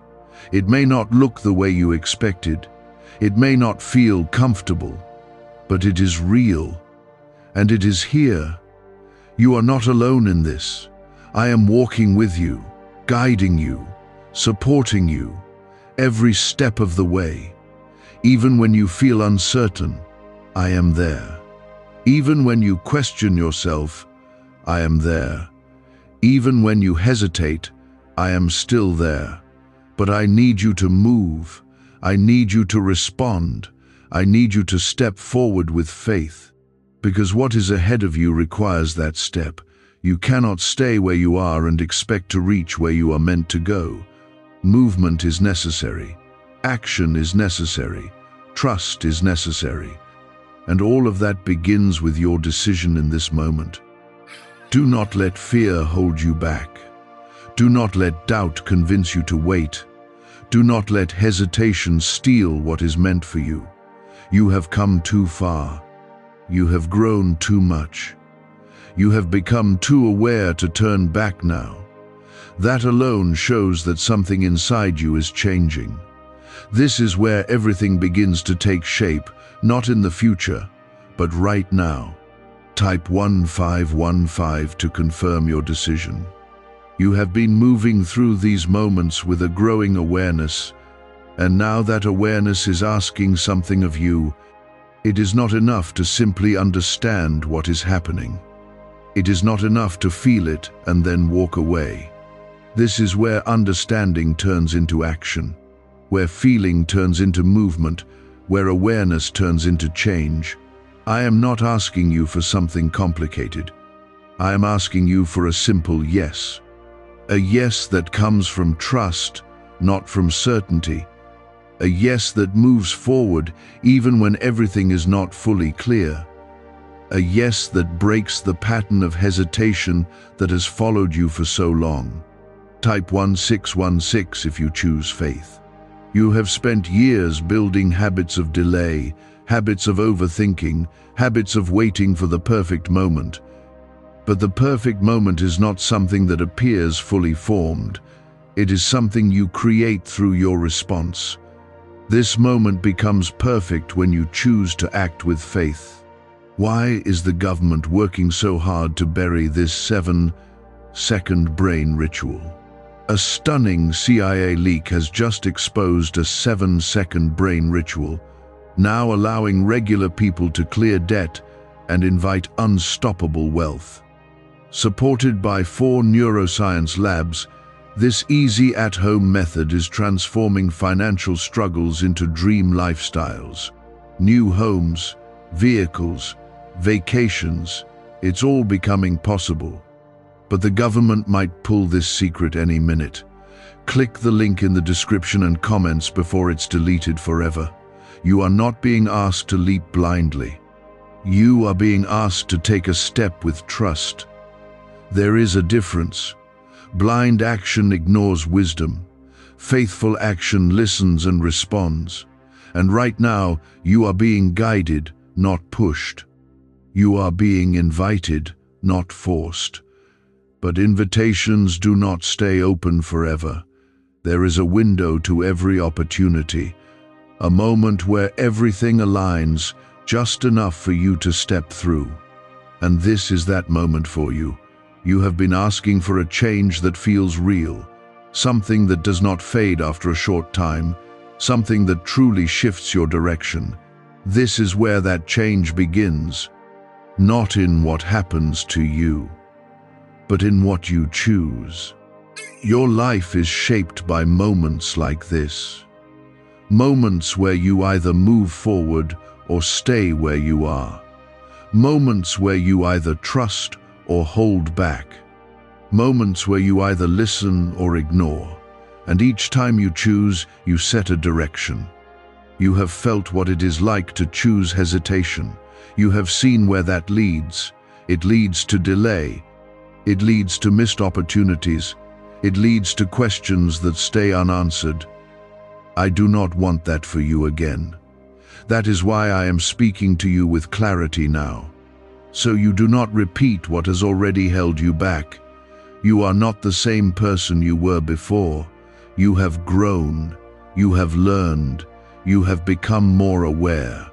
It may not look the way you expected. It may not feel comfortable, but it is real. And it is here. You are not alone in this. I am walking with you, guiding you, supporting you, every step of the way. Even when you feel uncertain, I am there. Even when you question yourself, I am there. Even when you hesitate, I am still there. But I need you to move. I need you to respond. I need you to step forward with faith. Because what is ahead of you requires that step. You cannot stay where you are and expect to reach where you are meant to go. Movement is necessary. Action is necessary. Trust is necessary. And all of that begins with your decision in this moment. Do not let fear hold you back. Do not let doubt convince you to wait. Do not let hesitation steal what is meant for you. You have come too far. You have grown too much. You have become too aware to turn back now. That alone shows that something inside you is changing. This is where everything begins to take shape, not in the future, but right now. Type 1515 to confirm your decision. You have been moving through these moments with a growing awareness, and now that awareness is asking something of you. It is not enough to simply understand what is happening. It is not enough to feel it and then walk away. This is where understanding turns into action, where feeling turns into movement, where awareness turns into change. I am not asking you for something complicated. I am asking you for a simple yes. A yes that comes from trust, not from certainty. A yes that moves forward even when everything is not fully clear. A yes that breaks the pattern of hesitation that has followed you for so long. Type 1616 if you choose faith. You have spent years building habits of delay, habits of overthinking, habits of waiting for the perfect moment. But the perfect moment is not something that appears fully formed. It is something you create through your response. This moment becomes perfect when you choose to act with faith. Why is the government working so hard to bury this 7-second brain ritual? A stunning CIA leak has just exposed a 7-second brain ritual, now allowing regular people to clear debt and invite unstoppable wealth. Supported by 4 neuroscience labs, this easy at-home method is transforming financial struggles into dream lifestyles. New homes, vehicles, vacations, it's all becoming possible. But the government might pull this secret any minute. Click the link in the description and comments before it's deleted forever. You are not being asked to leap blindly. You are being asked to take a step with trust. There is a difference. Blind action ignores wisdom. Faithful action listens and responds. And right now, you are being guided, not pushed. You are being invited, not forced. But invitations do not stay open forever. There is a window to every opportunity, a moment where everything aligns, just enough for you to step through. And this is that moment for you. You have been asking for a change that feels real, something that does not fade after a short time, something that truly shifts your direction. This is where that change begins, not in what happens to you, but in what you choose. Your life is shaped by moments like this. Moments where you either move forward or stay where you are. Moments where you either trust or hold back. Moments where you either listen or ignore. And each time you choose, you set a direction. You have felt what it is like to choose hesitation. You have seen where that leads. It leads to delay. It leads to missed opportunities. It leads to questions that stay unanswered. I do not want that for you again. That is why I am speaking to you with clarity now. So you do not repeat what has already held you back. You are not the same person you were before. You have grown. You have learned. You have become more aware.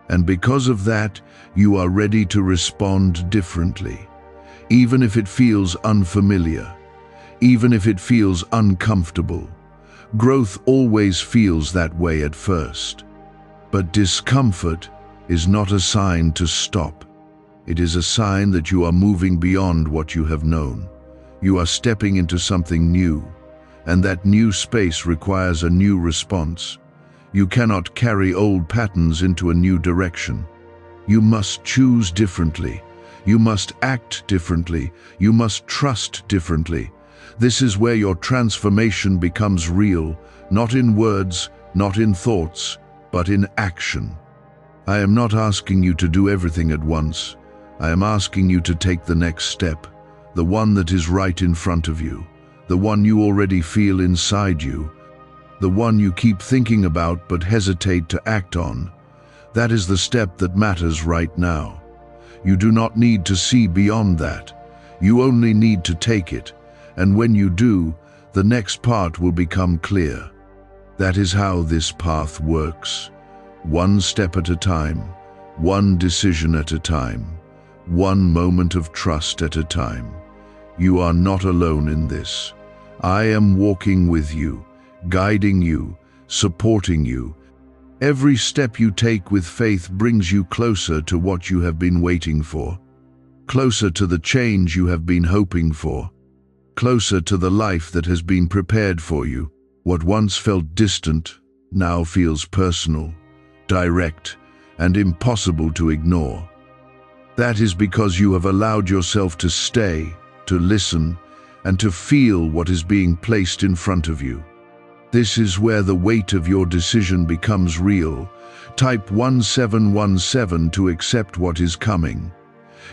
And because of that, you are ready to respond differently. Even if it feels unfamiliar. Even if it feels uncomfortable. Growth always feels that way at first. But discomfort is not a sign to stop. It is a sign that you are moving beyond what you have known. You are stepping into something new, and that new space requires a new response. You cannot carry old patterns into a new direction. You must choose differently. You must act differently. You must trust differently. This is where your transformation becomes real, not in words, not in thoughts, but in action. I am not asking you to do everything at once. I am asking you to take the next step, the one that is right in front of you, the one you already feel inside you, the one you keep thinking about but hesitate to act on. That is the step that matters right now. You do not need to see beyond that. You only need to take it, and when you do, the next part will become clear. That is how this path works. One step at a time, one decision at a time. One moment of trust at a time. You are not alone in this. I am walking with you, guiding you, supporting you. Every step you take with faith brings you closer to what you have been waiting for. closer to the change you have been hoping for, closer to the life that has been prepared for you. What once felt distant now feels personal, direct, and impossible to ignore. That is because you have allowed yourself to stay, to listen, and to feel what is being placed in front of you. This is where the weight of your decision becomes real. Type 1717 to accept what is coming.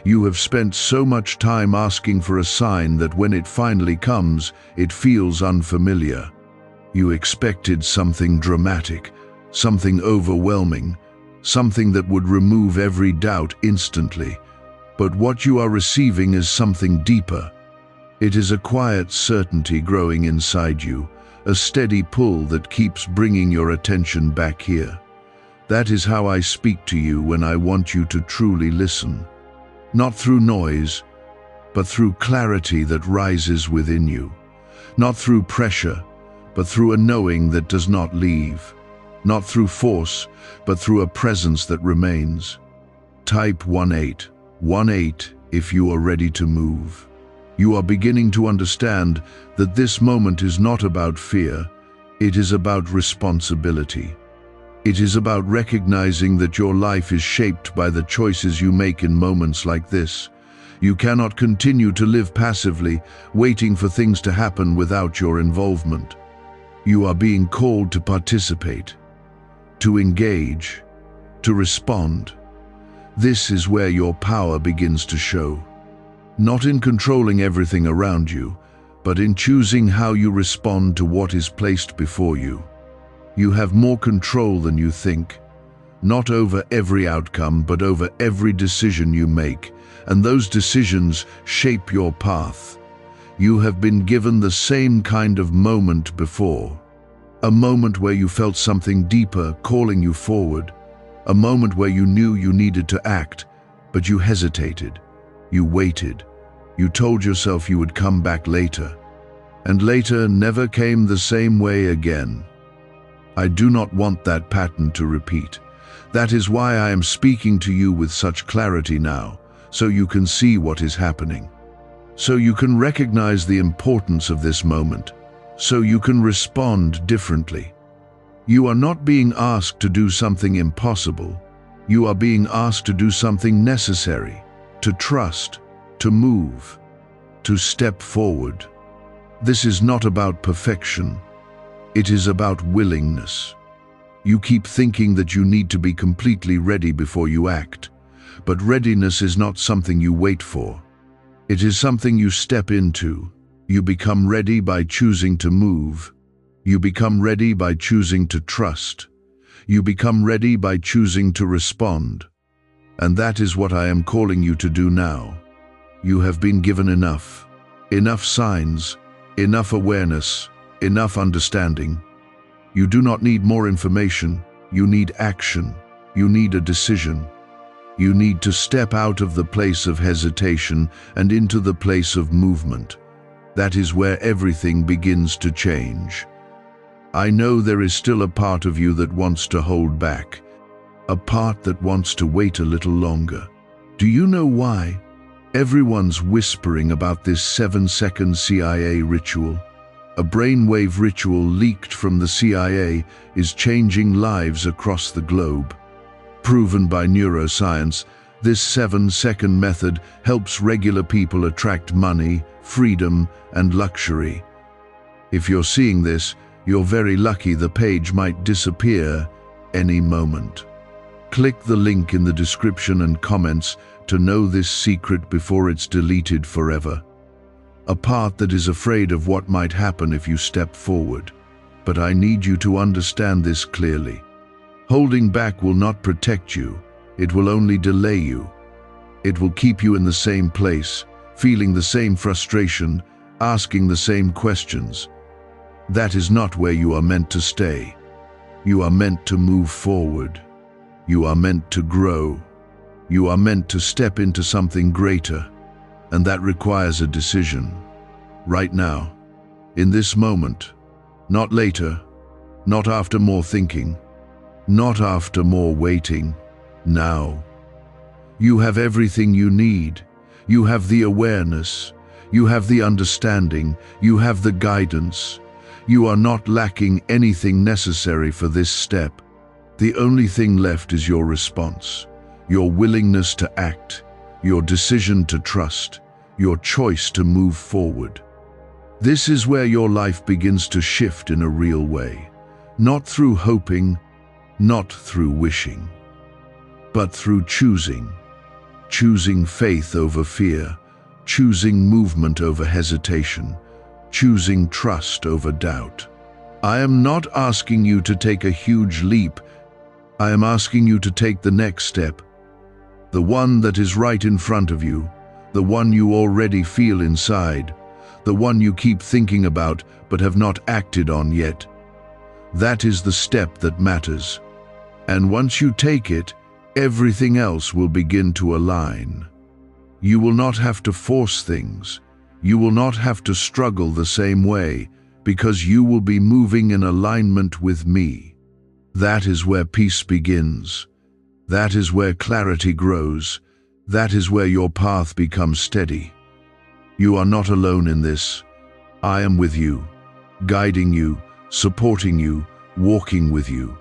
You have spent so much time asking for a sign that when it finally comes, it feels unfamiliar. You expected something dramatic, something overwhelming, something that would remove every doubt instantly. But what you are receiving is something deeper. It is a quiet certainty growing inside you, a steady pull that keeps bringing your attention back here. That is how I speak to you when I want you to truly listen. Not through noise, but through clarity that rises within you. Not through pressure, but through a knowing that does not leave. Not through force, but through a presence that remains. Type 1818 if you are ready to move. You are beginning to understand that this moment is not about fear, it is about responsibility. It is about recognizing that your life is shaped by the choices you make in moments like this. You cannot continue to live passively, waiting for things to happen without your involvement. You are being called to participate, to engage, to respond. This is where your power begins to show. Not in controlling everything around you, but in choosing how you respond to what is placed before you. You have more control than you think, not over every outcome, but over every decision you make, and those decisions shape your path. You have been given the same kind of moment before, a moment where you felt something deeper calling you forward, a moment where you knew you needed to act, but you hesitated, you waited, you told yourself you would come back later, and later never came the same way again. I do not want that pattern to repeat. That is why I am speaking to you with such clarity now, so you can see what is happening, so you can recognize the importance of this moment, so you can respond differently. You are not being asked to do something impossible. You are being asked to do something necessary, to trust, to move, to step forward. This is not about perfection. It is about willingness. You keep thinking that you need to be completely ready before you act, but readiness is not something you wait for. It is something you step into. You become ready by choosing to move. You become ready by choosing to trust. You become ready by choosing to respond. And that is what I am calling you to do now. You have been given enough. Enough signs, enough awareness, enough understanding. You do not need more information. You need action. You need a decision. You need to step out of the place of hesitation and into the place of movement. That is where everything begins to change. I know there is still a part of you that wants to hold back, a part that wants to wait a little longer. Do you know why? Everyone's whispering about this 7-second CIA ritual. A brainwave ritual leaked from the CIA is changing lives across the globe. Proven by neuroscience, this 7-second method helps regular people attract money, freedom, and luxury. If you're seeing this, you're very lucky. The page might disappear any moment. Click the link in the description and comments to know this secret before it's deleted forever. A part that is afraid of what might happen if you step forward. But I need you to understand this clearly. Holding back will not protect you. It will only delay you. It will keep you in the same place, feeling the same frustration, asking the same questions. That is not where you are meant to stay. You are meant to move forward. You are meant to grow. You are meant to step into something greater, and that requires a decision. Right now, in this moment, not later, not after more thinking, not after more waiting, now. You have everything you need. You have the awareness. You have the understanding. You have the guidance. You are not lacking anything necessary for this step. The only thing left is your response, your willingness to act, your decision to trust, your choice to move forward. This is where your life begins to shift in a real way, not through hoping, not through wishing, but through choosing faith over fear, choosing movement over hesitation, choosing trust over doubt. I am not asking you to take a huge leap. I am asking you to take the next step, the one that is right in front of you, the one you already feel inside, the one you keep thinking about but have not acted on yet. That is the step that matters. And once you take it, everything else will begin to align. You will not have to force things. You will not have to struggle the same way, because you will be moving in alignment with me. That is where peace begins. That is where clarity grows. That is where your path becomes steady. You are not alone in this. I am with you, guiding you, supporting you, walking with you.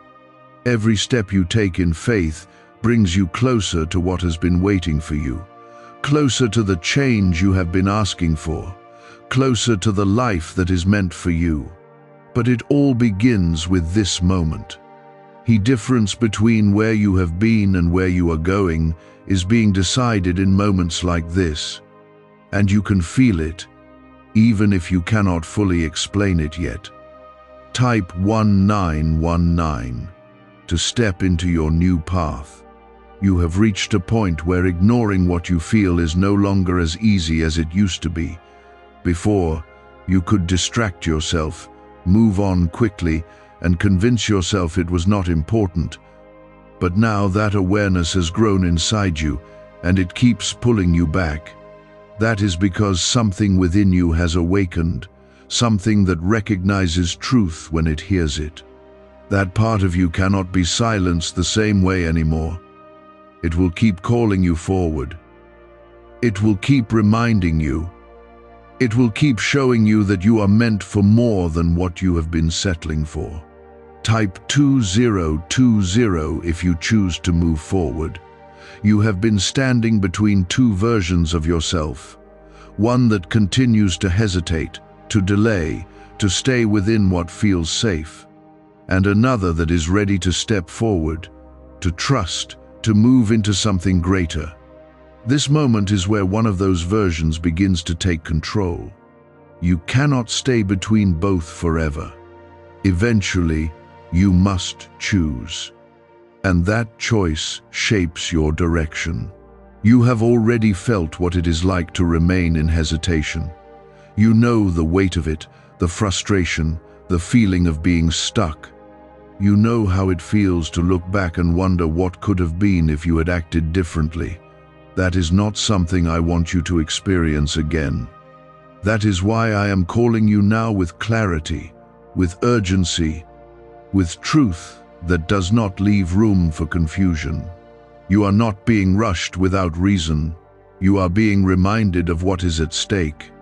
Every step you take in faith brings you closer to what has been waiting for you, closer to the change you have been asking for, closer to the life that is meant for you. But it all begins with this moment. The difference between where you have been and where you are going is being decided in moments like this. And you can feel it, even if you cannot fully explain it yet. Type 1919 to step into your new path. You have reached a point where ignoring what you feel is no longer as easy as it used to be. Before, you could distract yourself, move on quickly, and convince yourself it was not important. But now that awareness has grown inside you, and it keeps pulling you back. That is because something within you has awakened, something that recognizes truth when it hears it. That part of you cannot be silenced the same way anymore. It will keep calling you forward. It will keep reminding you. It will keep showing you that you are meant for more than what you have been settling for. Type 2020 if you choose to move forward. You have been standing between two versions of yourself. One that continues to hesitate, to delay, to stay within what feels safe. And another that is ready to step forward, to trust, to move into something greater. This moment is where one of those versions begins to take control. You cannot stay between both forever. Eventually, you must choose. And that choice shapes your direction. You have already felt what it is like to remain in hesitation. You know the weight of it, the frustration, the feeling of being stuck. You know how it feels to look back and wonder what could have been if you had acted differently. That is not something I want you to experience again. That is why I am calling you now with clarity, with urgency, with truth that does not leave room for confusion. You are not being rushed without reason. You are being reminded of what is at stake.